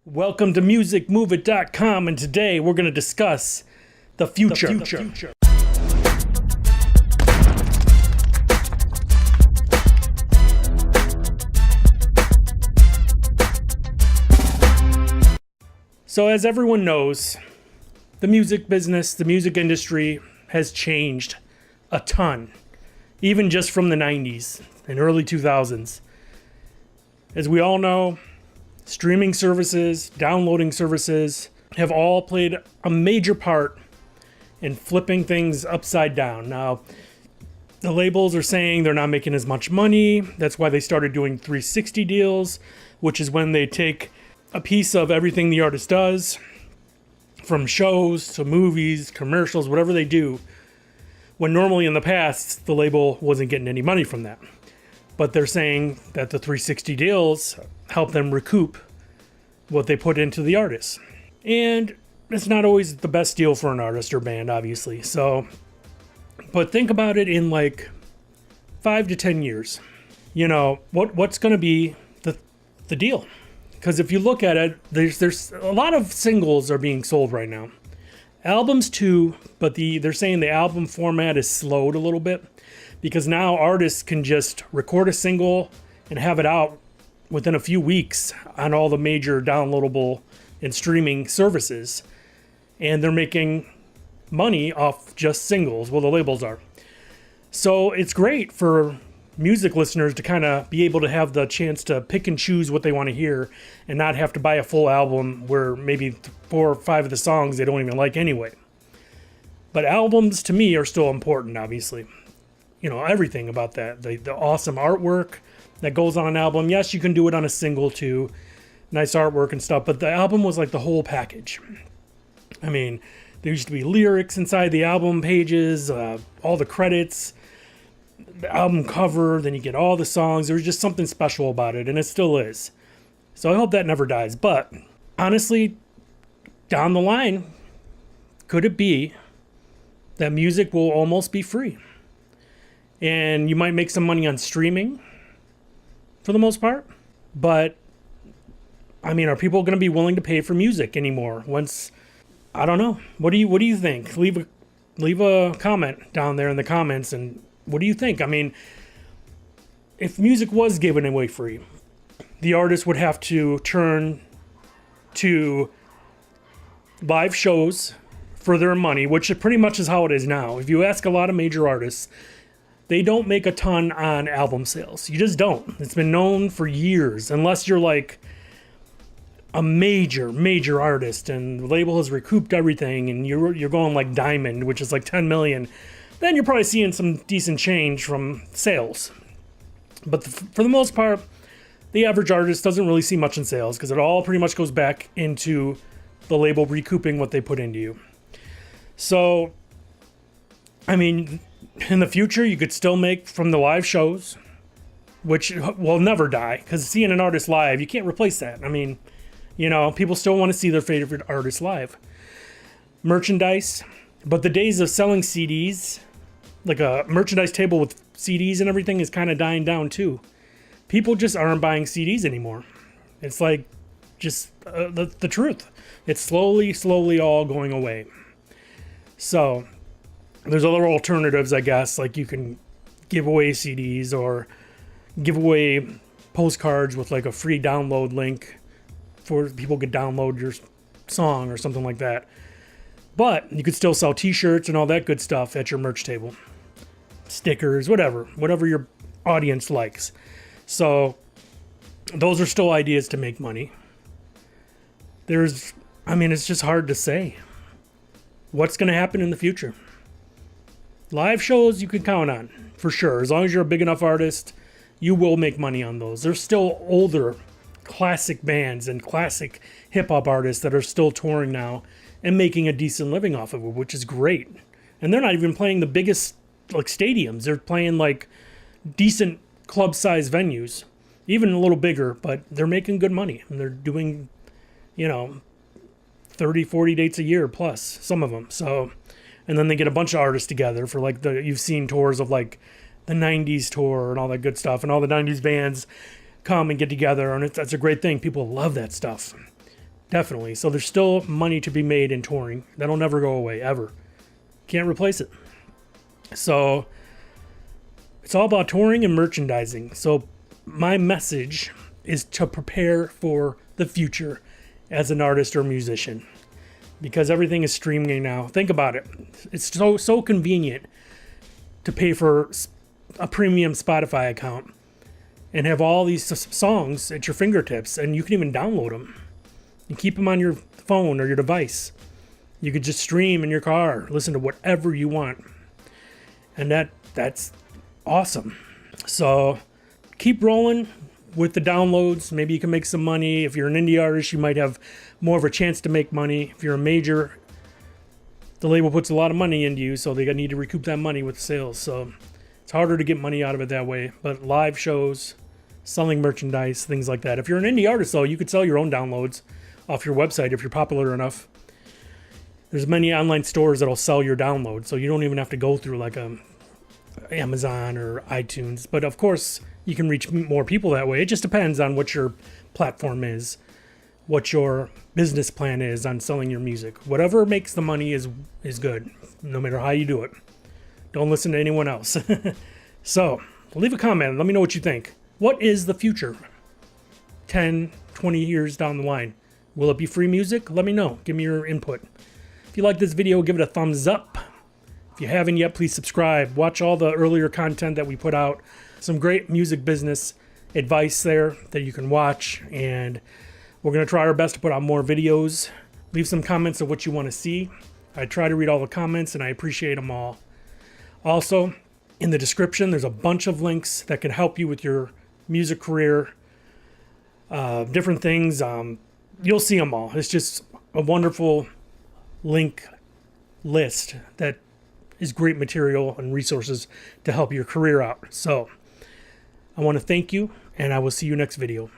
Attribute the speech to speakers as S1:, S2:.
S1: Welcome to musicmoveit.com, and today we're going to discuss the future. So as everyone knows, the music business, the music industry has changed a ton, even just from the 90s and early 2000s. As we all know, streaming services, downloading services have all played a major part in flipping things upside down. Now, the labels are saying they're not making as much money. That's why they started doing 360 deals, which is when they take a piece of everything the artist does, from shows to movies, commercials, whatever they do, when normally in the past, the label wasn't getting any money from that. But they're saying that the 360 deals help them recoup what they put into the artist. And it's not always the best deal for an artist or band, obviously. So, but think about it in like 5 to 10 years. You know, what's going to be the deal? Because if you look at it, there's a lot of singles are being sold right now. Albums too, but they're saying the album format is slowed a little bit. Because now artists can just record a single and have it out within a few weeks on all the major downloadable and streaming services. And they're making money off just singles. Well, the labels are. So it's great for music listeners to kind of be able to have the chance to pick and choose what they want to hear and not have to buy a full album where maybe 4 or 5 of the songs they don't even like anyway. But albums to me are still important, obviously. You know, everything about that. The awesome artwork that goes on an album. Yes, you can do it on a single too. Nice artwork and stuff. But the album was like the whole package. I mean, there used to be lyrics inside the album pages, all the credits, the album cover, then you get all the songs. There was just something special about it, and it still is. So I hope that never dies. But honestly, down the line, could it be that music will almost be free? And you might make some money on streaming for the most part. But, I mean, are people going to be willing to pay for music anymore? I don't know. What do you think? Leave a comment down there in the comments. And what do you think? I mean, if music was given away free, the artist would have to turn to live shows for their money, which pretty much is how it is now. If you ask a lot of major artists, they don't make a ton on album sales. You just don't. It's been known for years. Unless you're like a major artist and the label has recouped everything and you're going like Diamond, which is like 10 million, then you're probably seeing some decent change from sales. But for the most part, the average artist doesn't really see much in sales because it all pretty much goes back into the label recouping what they put into you. So, I mean, in the future, you could still make from the live shows, which will never die, because seeing an artist live, you can't replace that. I mean, you know, people still want to see their favorite artist live. Merchandise, but the days of selling CDs, like a merchandise table with CDs and everything, is kind of dying down too. People just aren't buying CDs anymore. It's like just the truth. It's slowly all going away. So there's other alternatives, I guess, like you can give away CDs or give away postcards with like a free download link for people could download your song or something like that. But you could still sell t-shirts and all that good stuff at your merch table. Stickers, whatever your audience likes. So those are still ideas to make money. It's just hard to say what's going to happen in the future. Live shows you can count on, for sure. As long as you're a big enough artist, you will make money on those. There's still older classic bands and classic hip-hop artists that are still touring now and making a decent living off of it, which is great. And they're not even playing the biggest like stadiums. They're playing like decent club-sized venues, even a little bigger, but they're making good money. And they're doing, 30, 40 dates a year plus, some of them. So, and then they get a bunch of artists together for like you've seen tours of like the 90s tour and all that good stuff, and all the 90s bands come and get together, and that's a great thing. People love that stuff. Definitely. So there's still money to be made in touring. That'll never go away, ever. Can't replace it. So it's all about touring and merchandising. So my message is to prepare for the future as an artist or musician, because everything is streaming now. Think about it. It's so convenient to pay for a premium Spotify account and have all these songs at your fingertips, and you can even download them and keep them on your phone or your device. You could just stream in your car, listen to whatever you want. And that's awesome. So keep rolling with the downloads. Maybe you can make some money. If you're an indie artist, you might have more of a chance to make money. If you're a major, the label puts a lot of money into you, so they need to recoup that money with sales. So it's harder to get money out of it that way. But live shows, selling merchandise, things like that. If you're an indie artist, though, you could sell your own downloads off your website if you're popular enough. There's many online stores that'll sell your download, so you don't even have to go through like Amazon or iTunes. But of course, you can reach more people that way. It just depends on what your platform is, what your business plan is on selling your music. Whatever makes the money is good, no matter how you do it. Don't listen to anyone else. So leave a comment. Let me know what you think. What is the future 10, 20 years down the line? Will it be free music? Let me know. Give me your input. If you like this video, give it a thumbs up. If you haven't yet, please subscribe. Watch all the earlier content that we put out. Some great music business advice there that you can watch. And we're going to try our best to put out more videos. Leave some comments of what you want to see. I try to read all the comments, and I appreciate them all. Also, in the description, there's a bunch of links that can help you with your music career. Different things. You'll see them all. It's just a wonderful link list that is great material and resources to help your career out. So I want to thank you, and I will see you next video.